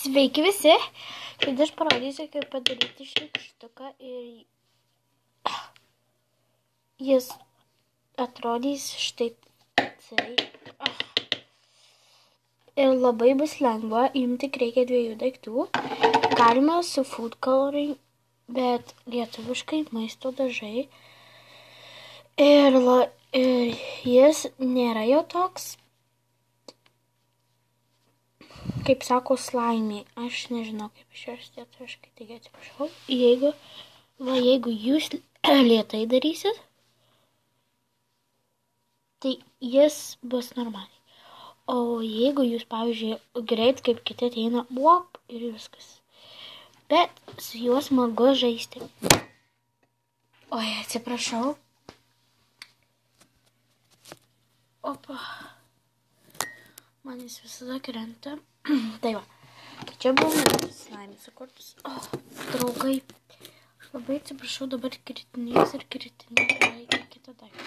Sveiki visi. Šiandien aš parodysiu, kaip padaryti šrikštuką ir jis atrodys štai taip. Ir labai bus lengva, jums tik reikia 2 daiktų. Galima su food coloring, bet lietuviškai maisto dažai. Ir jis nėra jau toks, kaip sako, slimy. Aš nežinau, kaip išversti lietuviškai, taigi atsiprašau. Jeigu jūs lėtai darysit, tai jis bus normaliai. O jeigu jūs, pavyzdžiui, greit kaip kiti ateina, ir viskas. Bet su juo smagu žaisti. Oi, atsiprašau. Opa. Man jis visada krenta. Tai va. Čia buvo slime sukurtas. Draugai. Aš labai atsiprašau, dabar kritinės reikia kitą daiktą.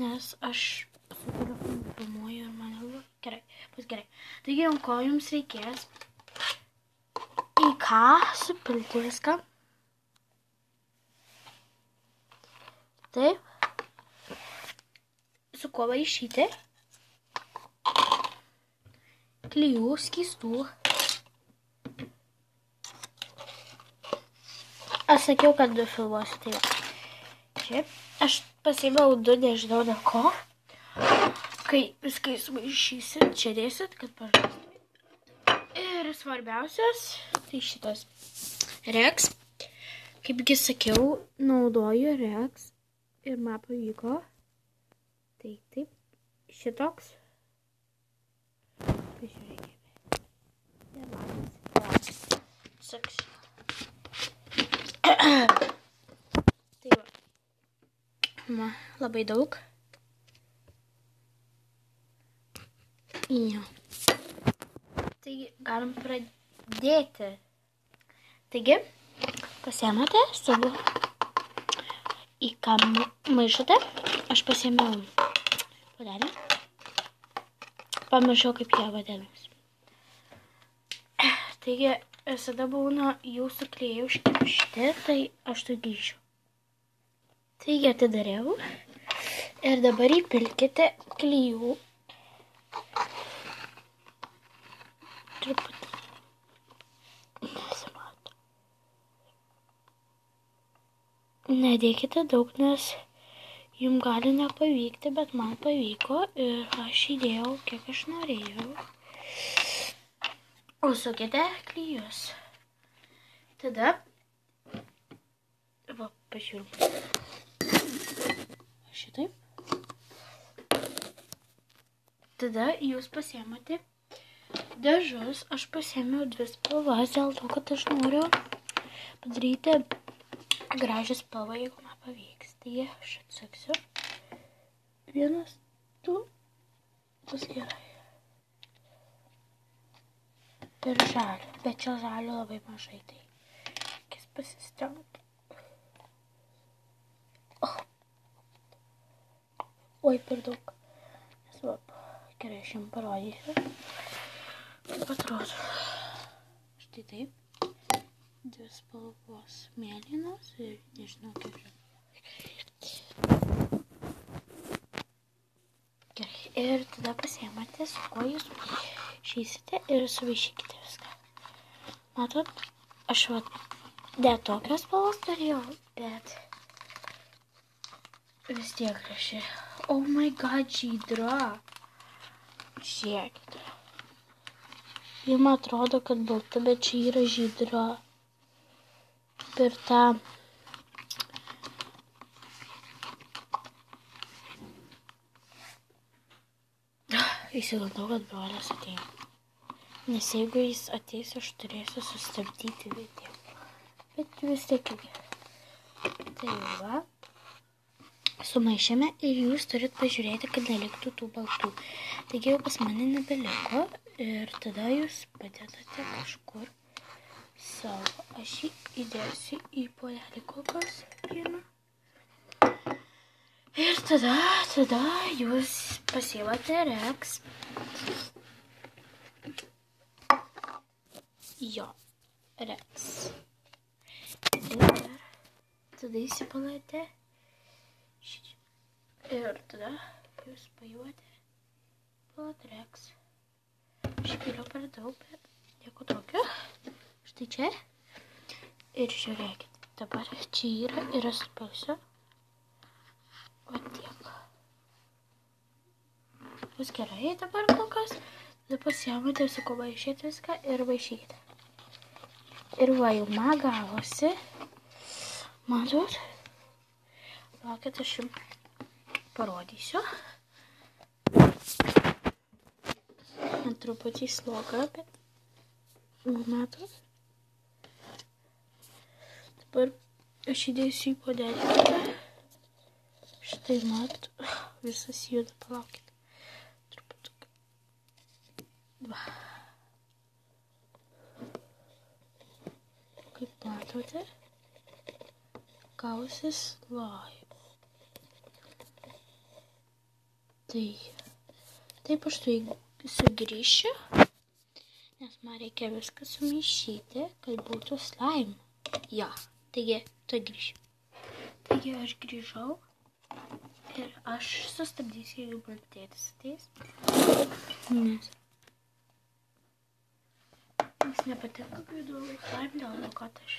Nes aš su telefonu filmuoju ir man jau gerai. Bus gerai. Taigi, ko jums reikės? Į ką supilti viską? Taip. Su kuo maišyti? Klijų, skystų. Aš sakiau, kad 2 filmuosiu, tai va. Čia aš pasiėmiau 2, nežinau dėl ko. Kai viską sumaišysit, čia dėsit, kad pažaistumėt. Ir svarbiausias, tai šitas Rex. Kaipgi sakiau, naudoju Rex ir man pavyko. Tai taip, šitoks. Pažiūrėkime. Ir labas. Saksiu. Tai va. Labai daug. Jo. Taigi, galim pradėti. Taigi, pasiemate savo į ką maišote. Aš pasiėmiau puodelį. Pamiršau, kaip ją vadinasi. Taigi, visada būna jūsų klijai užkimšti, tai aš tai grįšiu. Taigi, atidariau. Ir dabar įpilkite klijų. Truputį. Nesimato. Nedėkite daug, nes jums gali nepavykti, bet man pavyko ir aš įdėjau, kiek aš norėjau. Užsukite klijus. Tada, va, pažiūrėjau. Šitaip. Tada jūs pasiemate dažus. Aš pasiėmiau 2 spalvas, dėl to, kad aš noriu padaryti gražią spalvą, jeigu man pavyks. Tai aš atsaksiu. 1, 2, bus gerai. Ir žalio, bet čia žalio labai mažai, tai reikės pasistengti. Oi, per daug. Nes va, gerai, aš jums parodysiu. Kaip atrodo. Štai taip. 2 spalvos mėlynos ir nežinau kaip gerai. Ir tada pasiemate, su kuo jūs išeisite ir suvaišykite viską. Matot, aš va ne tokios spalvos turėjau, bet vis tiek graži. Oh my god, žydra. Žiūrėkite. Jums atrodo, kad balta, bet čia yra žydra. Per tą įsigandau, kad brolis ateina. Nes jeigu jis ateis, aš turėsiu sustabdyti video. Bet vis tiek gerai. Tai va. Sumaišėme ir jūs turit pažiūrėti, kad neliktų tų baltų. Taigi jau pas mane nebeliko ir tada jūs padedate kažkur savo. Aš jį įdėsiu į puodelį kol kas pirmą. Ir tada jūs pasiimate Rex. Jo, Rex. Ir tada įsipalate. Ir tada jūs pajuotė. Palat Rex. Špiliau per daug, bet nieko tokio. Štai čia. Ir žiūrėkit. Dabar čia yra ir aš spausiu. O tiek. Bus gerai dabar kol kas. Tada pasiemate su kuo maišyti viską ir maišykite. Ir va, jau man gavosi. Matot? Laukit, aš jums parodysiu. Man truputį sloga, bet matot? Dabar aš įdėsiu į puodelį. Štai matot, visas juda, palaukit. Va. Kaip matote, gausis slime. Tai taip aš tai sugrįšiu, nes man reikia viską sumaišyti, kad būtų slime. Ja, taigi, tai grįšiu. Taigi aš grįžau ir aš sustabdysiu, jeigu man tėtis ateis. Nes jums nepatinka, kai duodu slime, dėl to, kad aš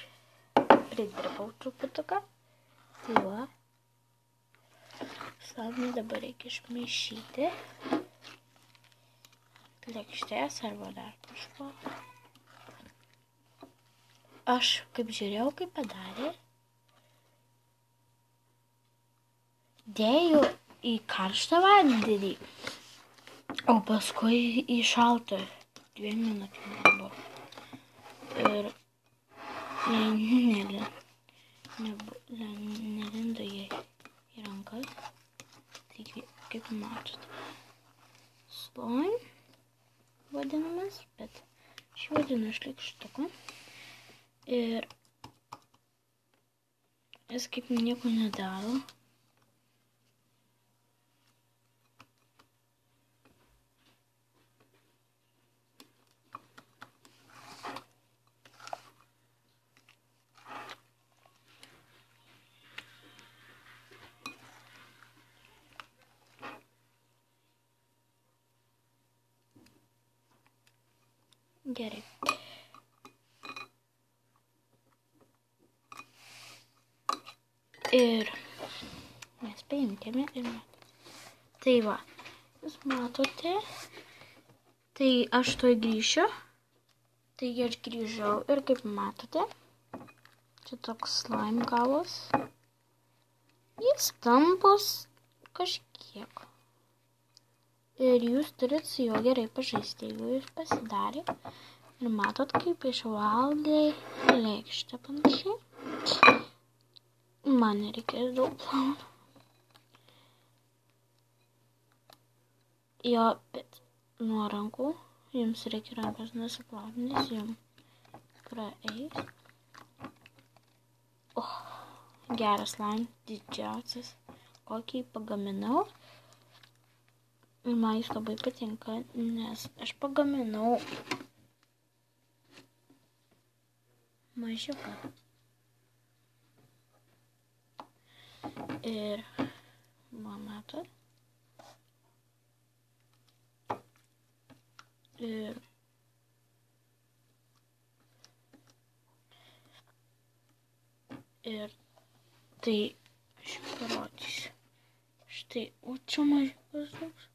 pridirbau truputuką. Tai va. Slime dabar reikia išmaišyti. Lėkštės arba dar kažko. Aš kaip žiūrėjau, kaip padarė. Dėjau į karštą vandenį, o paskui į šaltą. 2 minutėm buvo. Ir nelindo jai į rankas. Taigi, kaip matot, slime vadinamas, bet aš vadinu šleikštuku. Ir jis kaip nieko nedaro. Gerai. Ir mes paimkime ir matome. Tai va, jūs matote, tai aš tuoj grįšiu. Taigi aš grįžau ir kaip matote, čia toks slime gavos. Jis tampus kažkiek. Ir jūs turit su juo gerai pažaisti, jeigu jūs pasidarė. Ir matot, kaip išvalgai lėkštę panašiai. Man nereikės daug plauti. Jo, bet nuo rankų jums reikia rankas nusiplauti, nes jums praeis. Geras slime, didžiausias, kokį pagaminau. Ir man jis labai patinka, nes aš pagaminau mažiuką. Ir, va, matot. Ir tai aš parodysiu. Štai, o čia mažiukas toks.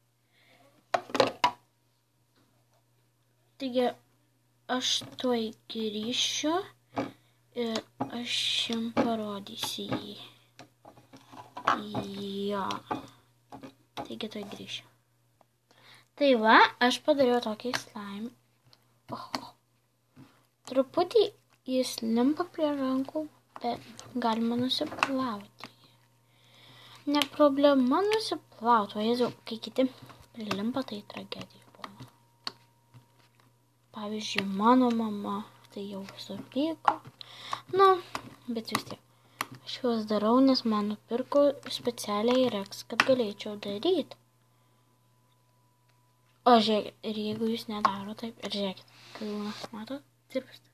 Taigi, aš tuoj grįšiu ir aš jums parodysiu jį. Jo. Taigi, tuoj grįšiu. Tai va, aš padariau tokį slime. Truputį jis limpa prie rankų, bet galima nusiplauti. Ne problema nusiplauti, o jeigu kai kiti prilimpa, tai tragedija. Pavyzdžiui, mano mama tai jau supyko. Nu, bet vis tiek. Aš juos darau, nes man nupirko specialiai Rex, kad galėčiau daryti. O žiūrėkit, ir jeigu jūs nedaro taip, ir žiūrėkit, kai matot, pirštą.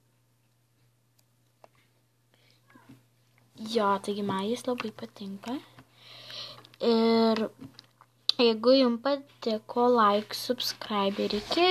Jo, taigi man jis labai patinka. Ir jeigu jums patiko, like, subscribe ir iki.